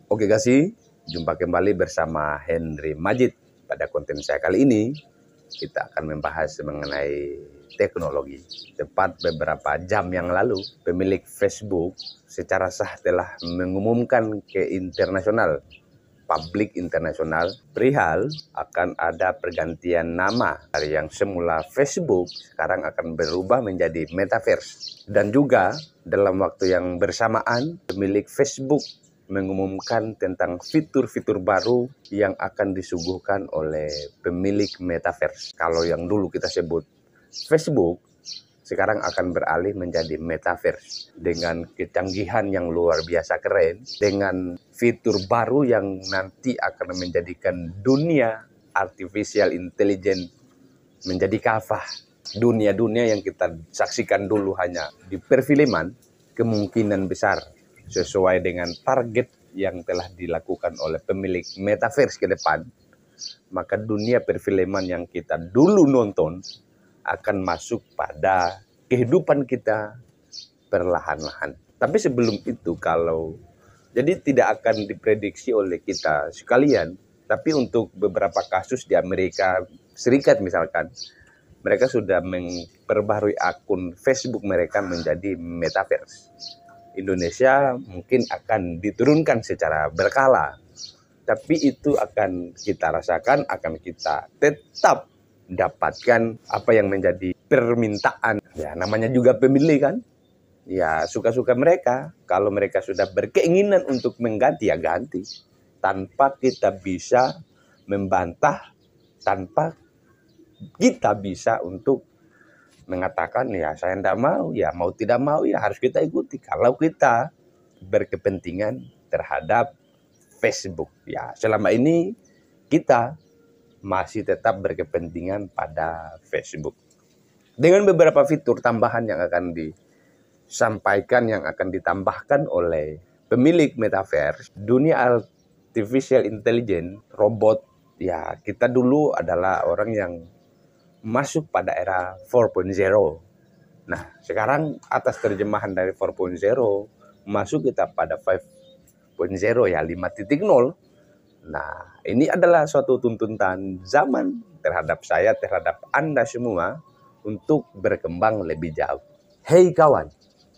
Oke kasih, jumpa kembali bersama Henry Majid. Pada konten saya kali ini, kita akan membahas mengenai teknologi. Tepat beberapa jam yang lalu, pemilik Facebook secara sah telah mengumumkan ke internasional, publik internasional, perihal akan ada pergantian nama dari yang semula Facebook sekarang akan berubah menjadi Metaverse. Dan juga dalam waktu yang bersamaan, pemilik Facebook mengumumkan tentang fitur-fitur baru yang akan disuguhkan oleh pemilik Metaverse. Kalau yang dulu kita sebut Facebook, sekarang akan beralih menjadi Metaverse dengan kecanggihan yang luar biasa keren, dengan fitur baru yang nanti akan menjadikan dunia artificial intelligence menjadi kafah. Dunia-dunia yang kita saksikan dulu hanya di perfilman, kemungkinan besar sesuai dengan target yang telah dilakukan oleh pemilik Metaverse ke depan, maka dunia perfilman yang kita dulu nonton akan masuk pada kehidupan kita perlahan-lahan. Tapi sebelum itu, jadi tidak akan diprediksi oleh kita sekalian, tapi untuk beberapa kasus di Amerika Serikat misalkan, mereka sudah memperbarui akun Facebook mereka menjadi Metaverse. Indonesia mungkin akan diturunkan secara berkala, tapi itu akan kita rasakan, akan kita tetap dapatkan apa yang menjadi permintaan. Ya, namanya juga pemilih kan. Ya, suka-suka mereka. Kalau mereka sudah berkeinginan untuk mengganti, ya ganti. Tanpa kita bisa membantah, tanpa kita bisa untuk mengatakan ya saya tidak mau, ya mau tidak mau ya harus kita ikuti. Kalau kita berkepentingan terhadap Facebook, ya selama ini kita masih tetap berkepentingan pada Facebook. Dengan beberapa fitur tambahan yang akan disampaikan, yang akan ditambahkan oleh pemilik Metaverse, dunia artificial intelligence, robot, ya kita dulu adalah orang yang masuk pada era 4.0. Nah, sekarang atas terjemahan dari 4.0 masuk kita pada 5.0 ya 5.0. Nah, ini adalah suatu tuntutan zaman terhadap saya, terhadap Anda semua untuk berkembang lebih jauh. Hei kawan,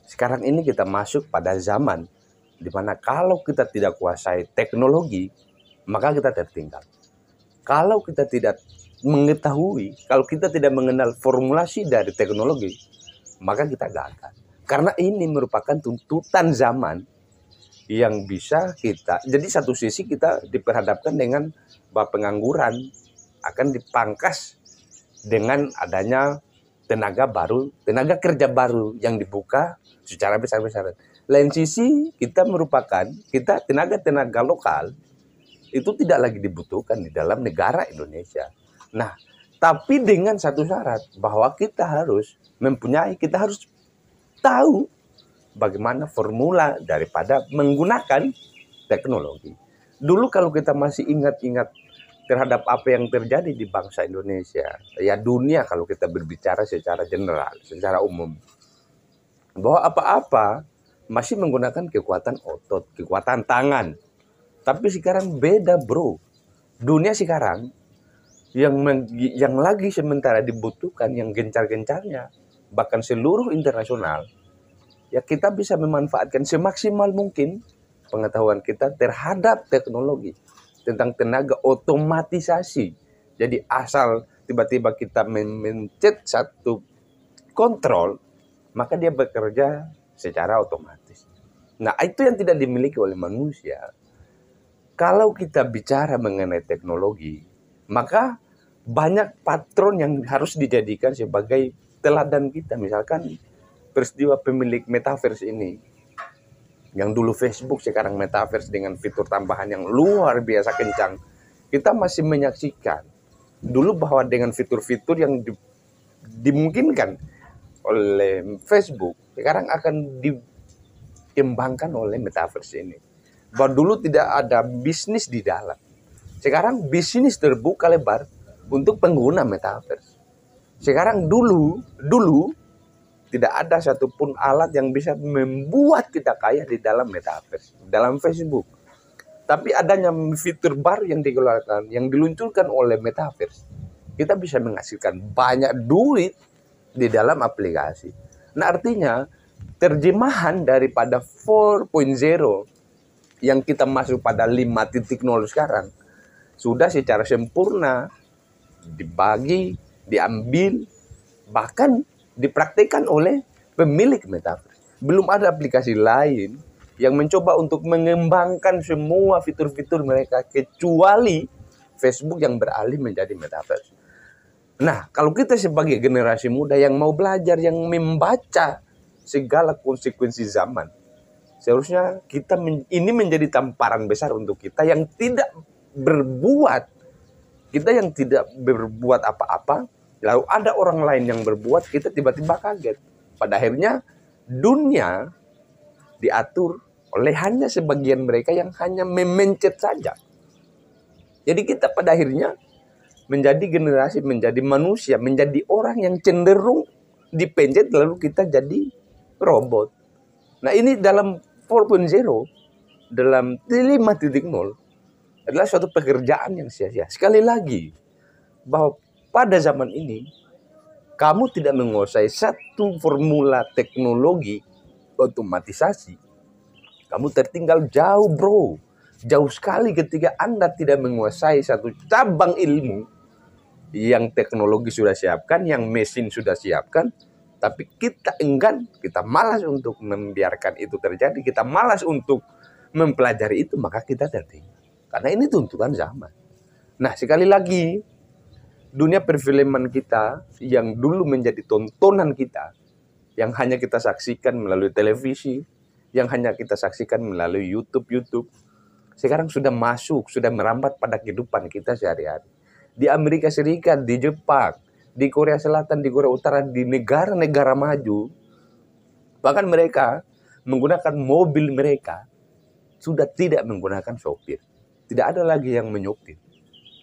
sekarang ini kita masuk pada zaman di mana kalau kita tidak kuasai teknologi, maka kita tertinggal. Kalau kita tidak mengetahui, kalau kita tidak mengenal formulasi dari teknologi, maka kita gagal. Karena ini merupakan tuntutan zaman yang bisa kita, jadi satu sisi kita diperhadapkan dengan bahwa pengangguran akan dipangkas dengan adanya tenaga baru, tenaga kerja baru yang dibuka secara besar-besaran. Lain sisi kita tenaga-tenaga lokal itu tidak lagi dibutuhkan di dalam negara Indonesia. Nah, tapi dengan satu syarat bahwa kita harus tahu bagaimana formula daripada menggunakan teknologi. Dulu kalau kita masih ingat-ingat terhadap apa yang terjadi di bangsa Indonesia, ya dunia kalau kita berbicara secara general, secara umum, bahwa apa-apa masih menggunakan kekuatan otot, kekuatan tangan. Tapi sekarang beda bro. Dunia sekarang yang lagi sementara dibutuhkan, yang gencar-gencarnya, bahkan seluruh internasional, ya kita bisa memanfaatkan semaksimal mungkin pengetahuan kita terhadap teknologi, tentang tenaga otomatisasi. Jadi asal tiba-tiba kita mencet satu kontrol, maka dia bekerja secara otomatis. Nah, itu yang tidak dimiliki oleh manusia. Kalau kita bicara mengenai teknologi, maka banyak patron yang harus dijadikan sebagai teladan kita. Misalkan peristiwa pemilik Metaverse ini, yang dulu Facebook sekarang Metaverse dengan fitur tambahan yang luar biasa kencang. Kita masih menyaksikan dulu bahwa dengan fitur-fitur yang dimungkinkan oleh Facebook, sekarang akan dikembangkan oleh Metaverse ini. Bahwa dulu tidak ada bisnis di dalam. Sekarang bisnis terbuka lebar untuk pengguna Metaverse. Sekarang dulu tidak ada satupun alat yang bisa membuat kita kaya di dalam Metaverse, dalam Facebook. Tapi adanya fitur baru yang dikeluarkan, yang diluncurkan oleh Metaverse, kita bisa menghasilkan banyak duit di dalam aplikasi. Nah, artinya terjemahan daripada 4.0 yang kita masuk pada 5.0 sekarang sudah secara sempurna dibagi, diambil, bahkan dipraktikkan oleh pemilik Metaverse. Belum ada aplikasi lain yang mencoba untuk mengembangkan semua fitur-fitur mereka kecuali Facebook yang beralih menjadi Metaverse. Nah, kalau kita sebagai generasi muda yang mau belajar, yang membaca segala konsekuensi zaman, seharusnya ini menjadi tamparan besar untuk kita yang tidak berbuat, apa-apa, lalu ada orang lain yang berbuat, kita tiba-tiba kaget. Pada akhirnya dunia diatur oleh hanya sebagian mereka yang hanya memencet saja. Jadi kita pada akhirnya menjadi generasi, menjadi manusia, menjadi orang yang cenderung dipencet lalu kita jadi robot. Nah, ini dalam 4.0, dalam 5.0 adalah suatu pekerjaan yang sia-sia. Sekali lagi, bahwa pada zaman ini kamu tidak menguasai satu formula teknologi otomatisasi, kamu tertinggal jauh, bro. Jauh sekali ketika Anda tidak menguasai satu cabang ilmu yang teknologi sudah siapkan, yang mesin sudah siapkan, tapi kita enggan, kita malas untuk membiarkan itu terjadi, kita malas untuk mempelajari itu, maka kita tertinggal. Karena ini tuntutan zaman. Nah, sekali lagi, dunia perfilman kita yang dulu menjadi tontonan kita, yang hanya kita saksikan melalui televisi, yang hanya kita saksikan melalui YouTube, sekarang sudah masuk, sudah merambat pada kehidupan kita sehari-hari. Di Amerika Serikat, di Jepang, di Korea Selatan, di Korea Utara, di negara-negara maju, bahkan mereka menggunakan mobil mereka sudah tidak menggunakan sopir. Tidak ada lagi yang menyetir.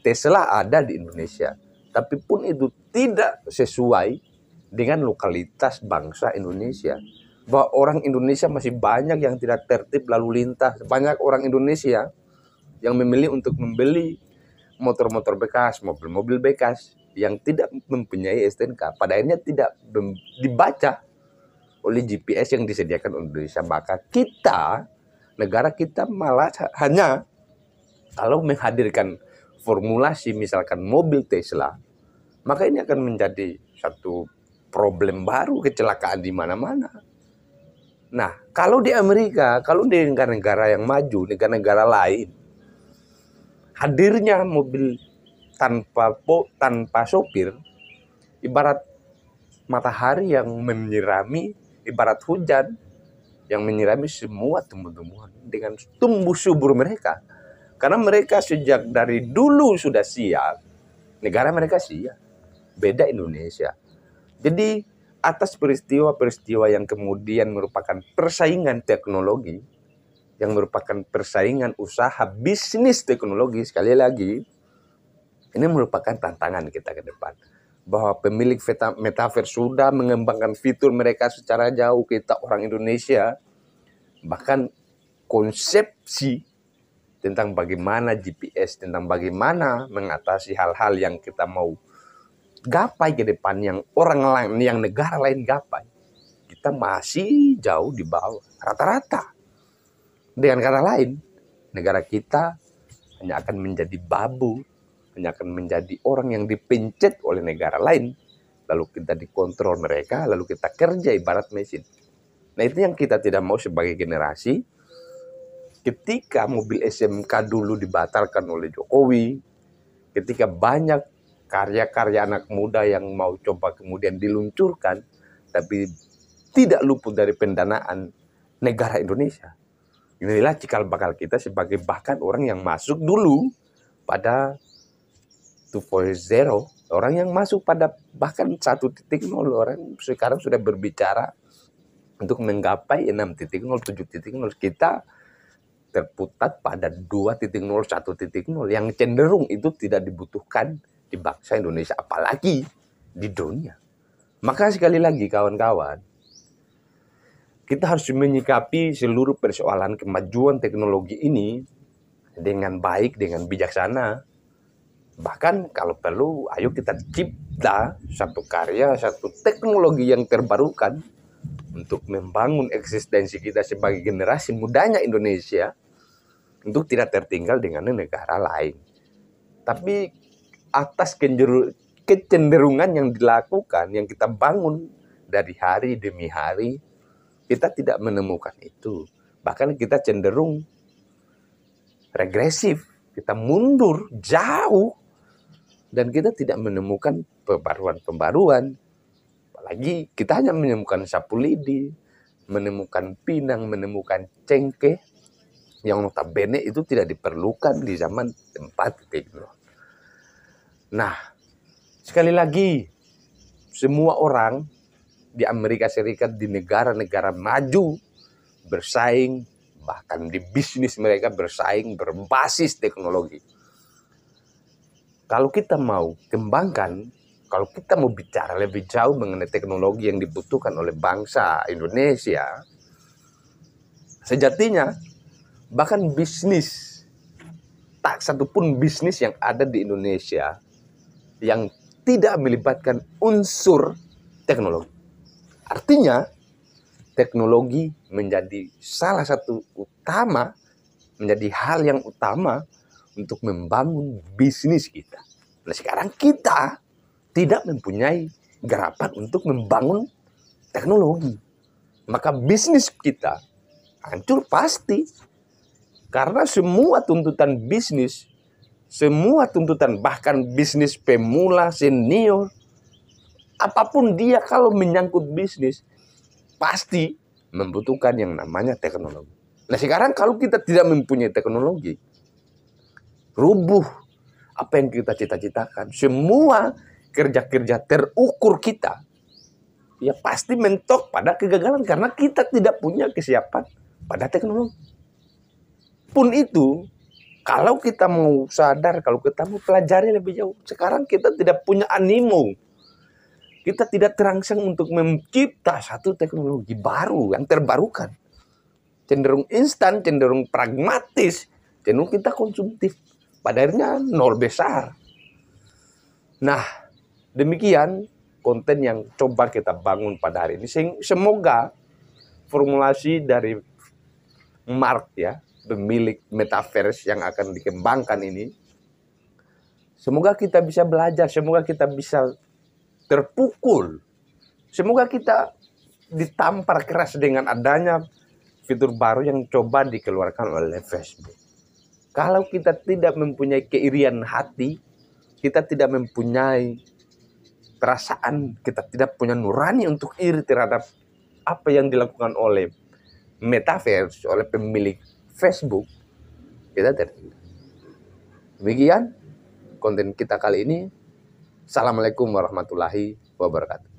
Tesla ada di Indonesia, tapi pun itu tidak sesuai dengan lokalitas bangsa Indonesia. Bahwa orang Indonesia masih banyak yang tidak tertib lalu lintas. Banyak orang Indonesia yang memilih untuk membeli motor-motor bekas, mobil-mobil bekas yang tidak mempunyai STNK. Pada akhirnya tidak dibaca oleh GPS yang disediakan Indonesia. Maka kita, negara kita malah hanya kalau menghadirkan formulasi misalkan mobil Tesla, maka ini akan menjadi satu problem baru, kecelakaan di mana-mana. Nah, kalau di Amerika, kalau di negara-negara yang maju, negara-negara lain, hadirnya mobil tanpa sopir, ibarat matahari yang menyirami, ibarat hujan yang menyirami semua tumbuh-tumbuhan dengan tumbuh subur mereka. Karena mereka sejak dari dulu sudah siap, negara mereka siap. Beda Indonesia. Jadi atas peristiwa-peristiwa yang kemudian merupakan persaingan teknologi, yang merupakan persaingan usaha bisnis teknologi, sekali lagi, ini merupakan tantangan kita ke depan. Bahwa pemilik Metaverse sudah mengembangkan fitur mereka secara jauh, kita orang Indonesia, bahkan konsepsi tentang bagaimana GPS, tentang bagaimana mengatasi hal-hal yang kita mau gapai ke depan, yang orang lain, yang negara lain gapai, kita masih jauh di bawah rata-rata. Dengan kata lain, negara kita hanya akan menjadi babu, hanya akan menjadi orang yang dipencet oleh negara lain, lalu kita dikontrol mereka, lalu kita kerja ibarat mesin. Nah, itu yang kita tidak mau sebagai generasi. Ketika mobil SMK dulu dibatalkan oleh Jokowi, ketika banyak karya-karya anak muda yang mau coba kemudian diluncurkan, tapi tidak luput dari pendanaan negara Indonesia. Inilah cikal bakal kita sebagai bahkan orang yang masuk dulu pada 2.0, orang yang masuk pada bahkan 1.0, orang sekarang sudah berbicara untuk menggapai 6.0, 7.0. Kita terputat pada 2.0, 1.0 yang cenderung itu tidak dibutuhkan di bangsa Indonesia, apalagi di dunia. Maka sekali lagi kawan-kawan, kita harus menyikapi seluruh persoalan kemajuan teknologi ini dengan baik, dengan bijaksana. Bahkan kalau perlu, ayo kita cipta satu karya, satu teknologi yang terbarukan untuk membangun eksistensi kita sebagai generasi mudanya Indonesia untuk tidak tertinggal dengan negara lain. Tapi atas kecenderungan yang dilakukan, yang kita bangun dari hari demi hari, kita tidak menemukan itu. Bahkan kita cenderung regresif, kita mundur jauh, dan kita tidak menemukan pembaruan-pembaruan. Apalagi kita hanya menemukan sapu lidi, menemukan pinang, menemukan cengkeh, yang notabene itu tidak diperlukan di zaman 4.0. Nah, sekali lagi, semua orang di Amerika Serikat, di negara-negara maju, bersaing, bahkan di bisnis mereka bersaing berbasis teknologi. Kalau kita mau kembangkan, kalau kita mau bicara lebih jauh mengenai teknologi yang dibutuhkan oleh bangsa Indonesia, sejatinya bahkan bisnis, tak satupun bisnis yang ada di Indonesia yang tidak melibatkan unsur teknologi. Artinya, teknologi menjadi salah satu utama, menjadi hal yang utama untuk membangun bisnis kita. Nah, sekarang kita tidak mempunyai garapan untuk membangun teknologi. Maka bisnis kita hancur pasti. Karena semua tuntutan bisnis, semua tuntutan bahkan bisnis pemula, senior, apapun dia kalau menyangkut bisnis, pasti membutuhkan yang namanya teknologi. Nah, sekarang kalau kita tidak mempunyai teknologi, rubuh apa yang kita cita-citakan. Semua kerja-kerja terukur kita, ya pasti mentok pada kegagalan karena kita tidak punya kesiapan pada teknologi. Pun itu, kalau kita mau sadar, kalau kita mau pelajari lebih jauh, sekarang kita tidak punya animo. Kita tidak terangsang untuk mencipta satu teknologi baru yang terbarukan. Cenderung instan, cenderung pragmatis, cenderung kita konsumtif. Pada akhirnya nol besar. Nah, demikian konten yang coba kita bangun pada hari ini. Semoga formulasi dari Mark, ya, pemilik metaverse yang akan dikembangkan ini, semoga kita bisa belajar, semoga kita bisa terpukul, semoga kita ditampar keras dengan adanya fitur baru yang coba dikeluarkan oleh Facebook. Kalau kita tidak mempunyai keirian hati, kita tidak mempunyai perasaan, kita tidak punya nurani untuk iri terhadap apa yang dilakukan oleh metaverse, oleh pemilik Facebook, kita tertinggal. Demikian konten kita kali ini. Assalamualaikum warahmatullahi wabarakatuh.